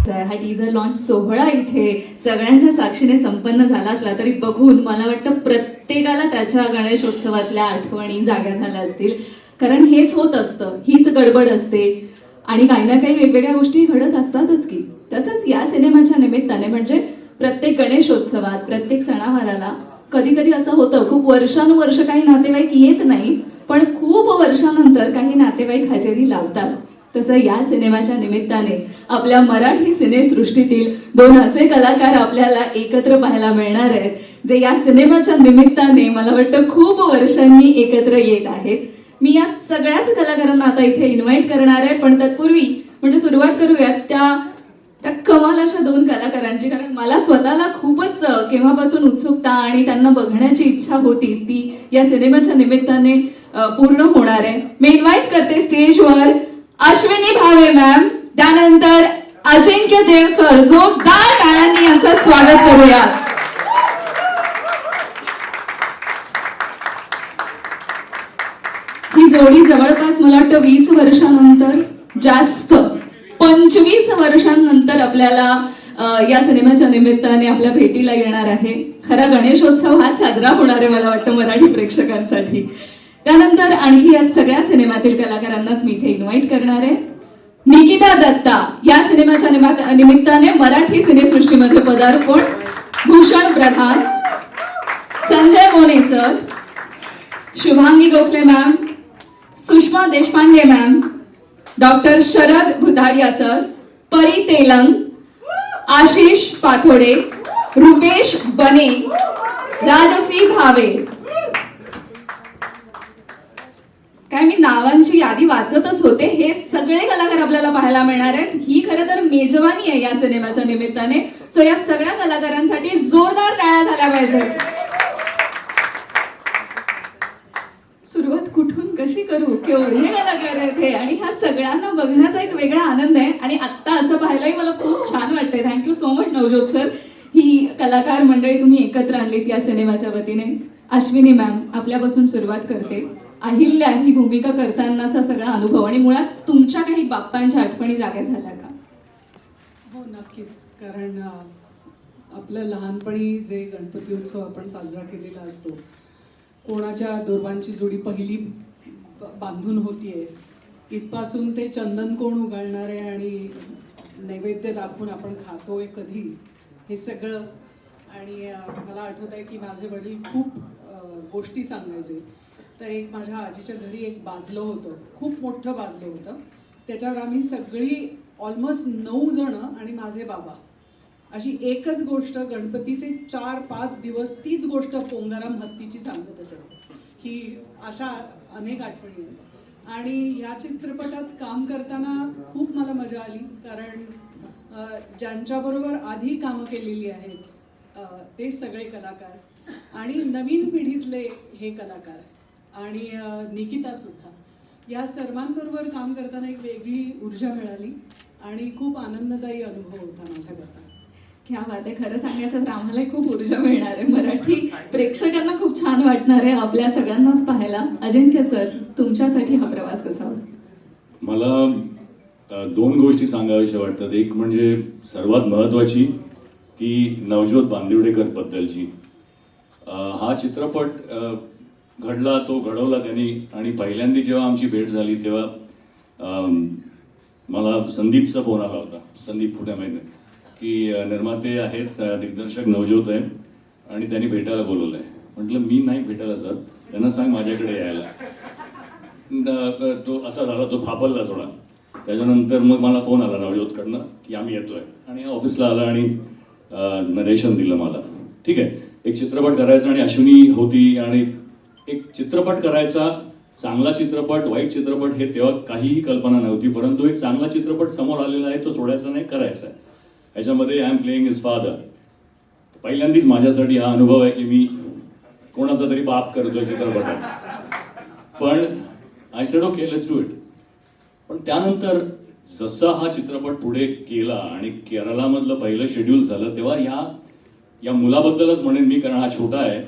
हा teaser launch सोहळा इथे सगळ्यांच्या साक्षीने संपन्न झाला असला तरी बघून मला वाटतं प्रत्येकाला त्याच्या गणेशोत्सवातल्या आठवणी जाग्या झाल्या असतील. कारण हेच होत असतं, हीच गडबड असते आणि काही ना काही वेगवेगळ्या गोष्टी घडत असतातच की. तसंच या सिनेमाच्या निमित्ताने म्हणजे प्रत्येक गणेशोत्सवात, प्रत्येक सणावाराला कधी कधी असं होतं, खूप वर्षानुवर्ष काही नातेवाईक येत नाही, पण खूप वर्षानंतर काही नातेवाईक हजेरी लावतात. तसं या सिनेमाच्या निमित्ताने आपल्या मराठी सिनेसृष्टीतील दोन असे कलाकार आपल्याला एकत्र पाहायला मिळणार आहेत, जे या सिनेमाच्या निमित्ताने मला वाटतं खूप वर्षांनी एकत्र येत आहेत. मी या सगळ्याच कलाकारांना आता इथे इन्व्हाइट करणार आहे, पण तत्पूर्वी म्हणजे सुरुवात करूयात त्या कमाल अशा दोन कलाकारांची. कारण मला स्वतःला खूपच केव्हापासून उत्सुकता आणि त्यांना बघण्याची इच्छा होतीच, ती या सिनेमाच्या निमित्ताने पूर्ण होणार आहे. मी इन्व्हाइट करते स्टेजवर अश्विनी भावे मॅम, त्यानंतर अजिंक्य देव सर. जोरदार टाळ्यांनी यांचं स्वागत करूया. ही जोडी जवळपास मला वाटतं 20 वर्षानंतर, जास्त 25 वर्षांनंतर आपल्याला या सिनेमाच्या निमित्ताने आपल्या भेटीला येणार आहे. खरा गणेशोत्सव हाच साजरा होणार आहे मला वाटतं मराठी प्रेक्षकांसाठी. त्यानंतर आणखी या सगळ्या सिनेमातील कलाकारांनाच मी इथे इन्व्हाइट करणार आहे. निकिता दत्ता या सिनेमाच्या निमित्ताने मराठी सिनेसृष्टीमध्ये पदार्पण. Bhushan Pradhan, Sanjay Mone sir, Shubhangi Gokhale ma'am, Sushma Deshpande ma'am, doctor Sharad Bhutadia sir, Pari Telang, Ashish पाथोडे, Rupesh बने, राजसी भावे. काय मी नावांची यादी वाचतच होते. हे सगळे कलाकार आपल्याला पाहायला मिळणार आहेत. ही खरं तर मेजवानी आहे या सिनेमाच्या निमित्ताने. सो या सगळ्या कलाकारांसाठी जोरदार टाळ्या झाल्या पाहिजेत. सुरुवात कुठून कशी करू, केवढे कलाकार आहेत हे, आणि ह्या सगळ्यांना बघण्याचा एक वेगळा आनंद आहे. आणि आत्ता असं पाहायलाही मला खूप छान वाटतंय. Thank you so much Navjot sir, ही कलाकार मंडळी तुम्ही एकत्र आणलीत या सिनेमाच्या वतीने. अश्विनी मॅम, आपल्यापासून सुरुवात करते. अहिल्या ही भूमिका करतानाचा सगळा अनुभव आणि मुळात तुमच्या काही बाप्पांच्या आठवणी जाग्या झाल्या का? हो, नक्कीच. कारण आपलं लहानपणी जे गणपती उत्सव आपण साजरा केलेला असतो, कोणाच्या दुर्वांची जोडी पहिली बांधून होतीये, इथपासून ते चंदन कोण उगाळणारे आणि नैवेद्य दाखवून आपण खातोय कधी, हे सगळं. आणि मला आठवत आहे की माझे वडील खूप गोष्टी सांगायचे. तर एक माझ्या आजीच्या घरी एक बाजलं होतं, खूप मोठं बाजलं होतं. त्याच्यावर आम्ही सगळी ऑलमोस्ट 9 जण आणि माझे बाबा अशी एकच गोष्ट गणपतीचे 4-5 दिवस तीच गोष्ट पोंगाराम हत्तीची सांगत असत. ही अशा अनेक आठवणी आहेत. आणि ह्या चित्रपटात काम करताना खूप मला मजा आली. कारण ज्यांच्याबरोबर आधी कामं केलेली आहेत ते सगळे कलाकार आणि नवीन पिढीतले हे कलाकार आणि निकिता सुद्धा, या सर्वांबरोबर काम करताना एक वेगळी ऊर्जा मिळाली आणि खूप आनंददायी अनुभव होता माझ्याकरता. क्या बात आहे. खरं सांगायचं तर आम्हालाही खूप ऊर्जा मिळणार आहे. मराठी प्रेक्षकांना खूप छान वाटणार आहे आपल्या सगळ्यांनाच पाहायला. अजिंक्य सर, तुमच्यासाठी हा प्रवास कसा होता? मला 2 गोष्टी सांगाव्याशा वाटतात. एक म्हणजे सर्वात महत्त्वाची ती नवजोत बांदिवडेकर बद्दलची. हा चित्रपट घडला, तो घडवला त्यांनी. आणि पहिल्यांदा जेव्हा आमची भेट झाली तेव्हा मला संदीपचा फोन आला होता, संदीप कुठे माहिती नाही, की निर्माते आहेत, दिग्दर्शक नवजोत आहे आणि त्यांनी भेटायला बोलवलं आहे. म्हटलं मी नाही भेटायला सर, त्यांना सांग माझ्याकडे यायला. तो असा झाला, तो फापलला थोडा. त्याच्यानंतर मग मला फोन आला नवजोतकडनं की आम्ही येतोय, आणि ऑफिसला आला आणि नरेशन दिलं मला. ठीक आहे, एक चित्रपट करायचा आणि अश्विनी होती, आणि एक चित्रपट करायचा, चांगला चित्रपट, वाईट चित्रपट हे तेव्हा काहीही कल्पना नव्हती. परंतु एक चांगला चित्रपट समोर आलेला आहे, तो सोडायचा नाही, करायचा आहे. ह्याच्यामध्ये I am playing his father. पहिल्यांदाच माझ्यासाठी हा अनुभव आहे की मी कोणाचा तरी बाप करतोय चित्रपटात. पण I said okay, let's do it. पण त्यानंतर जसा हा चित्रपट पुढे केला आणि केरळामधलं पहिलं शेड्यूल झालं, तेव्हा या मुलाबद्दलच म्हणेन मी, कारण हा छोटा आहे.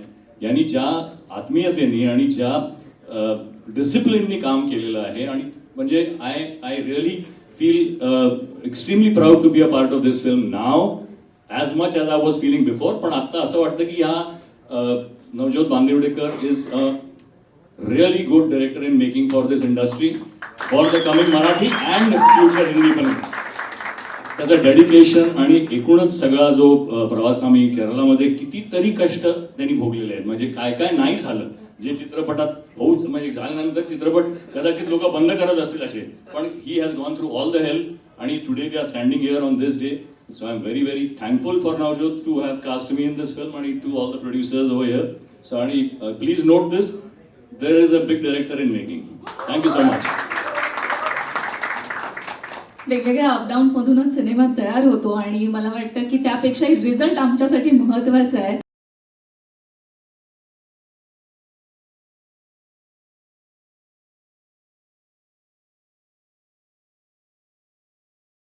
यांनी ज्या आत्मीयतेने आणि ज्या डिसिप्लिननी काम केलेलं आहे, आणि म्हणजे I really feel extremely proud to be a part of this film now, as much as I was feeling before. पण आता असं वाटतं की Navjot Bandivadekar is a really good director in making for this industry, for the coming Marathi and future Hindi film. त्याचं dedication आणि एकूणच सगळा जो प्रवास आम्ही केरळामध्ये कितीतरी कष्ट त्यांनी भोगलेले आहेत. म्हणजे काय काय नाही झालं जे चित्रपटात होऊ म्हणजे झाल्यानंतर चित्रपट कदाचित लोक बंद करत असतील असे, पण he has gone through all the help आणि today we are standing here on this day. So I am very very thankful for Navjot to have cast me in this film आणि to all the producers over here. So आणि please note this, there is a big director in making. Thank you so much. वेगवेगळ्या up downs मधूनच cinema तयार होतो आणि मला वाटतं की त्यापेक्षाही रिझल्ट आमच्यासाठी महत्वाचा आहे.